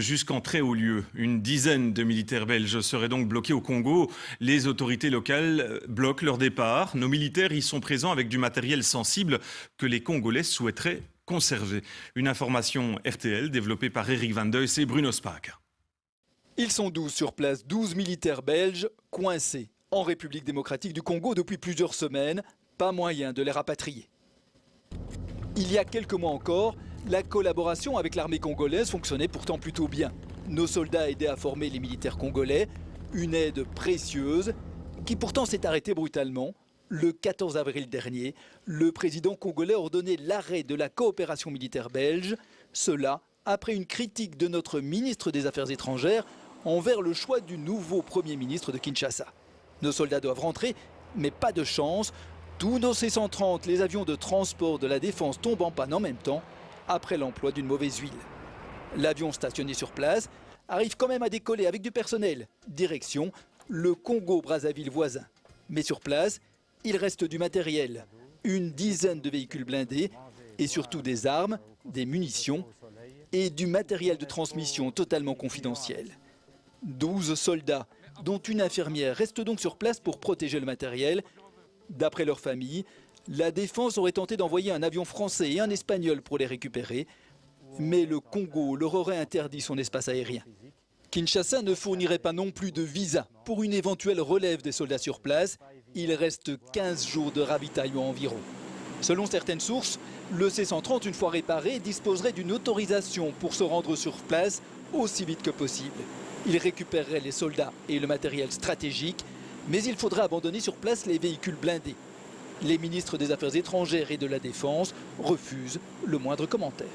Jusqu'en très haut lieu, une dizaine de militaires belges seraient donc bloqués au Congo. Les autorités locales bloquent leur départ. Nos militaires y sont présents avec du matériel sensible que les Congolais souhaiteraient conserver. Une information RTL développée par Eric Van Deus et Bruno Spaak. Ils sont 12 sur place, 12 militaires belges coincés en République démocratique du Congo depuis plusieurs semaines. Pas moyen de les rapatrier. Il y a quelques mois encore, la collaboration avec l'armée congolaise fonctionnait pourtant plutôt bien. Nos soldats aidaient à former les militaires congolais, une aide précieuse qui pourtant s'est arrêtée brutalement. Le 14 avril dernier, le président congolais a ordonné l'arrêt de la coopération militaire belge. Cela après une critique de notre ministre des Affaires étrangères envers le choix du nouveau Premier ministre de Kinshasa. Nos soldats doivent rentrer, mais pas de chance. Tous nos C-130, les avions de transport de la défense tombent en panne en même temps après l'emploi d'une mauvaise huile. L'avion stationné sur place arrive quand même à décoller avec du personnel. Direction le Congo-Brazzaville voisin. Mais sur place, il reste du matériel. Une dizaine de véhicules blindés et surtout des armes, des munitions et du matériel de transmission totalement confidentiel. 12 soldats, dont une infirmière, restent donc sur place pour protéger le matériel. D'après leur famille, la défense aurait tenté d'envoyer un avion français et un espagnol pour les récupérer, mais le Congo leur aurait interdit son espace aérien. Kinshasa ne fournirait pas non plus de visa pour une éventuelle relève des soldats sur place. Il reste 15 jours de ravitaillement environ. Selon certaines sources, le C-130, une fois réparé, disposerait d'une autorisation pour se rendre sur place aussi vite que possible. Il récupérerait les soldats et le matériel stratégique, mais il faudra abandonner sur place les véhicules blindés. Les ministres des Affaires étrangères et de la Défense refusent le moindre commentaire.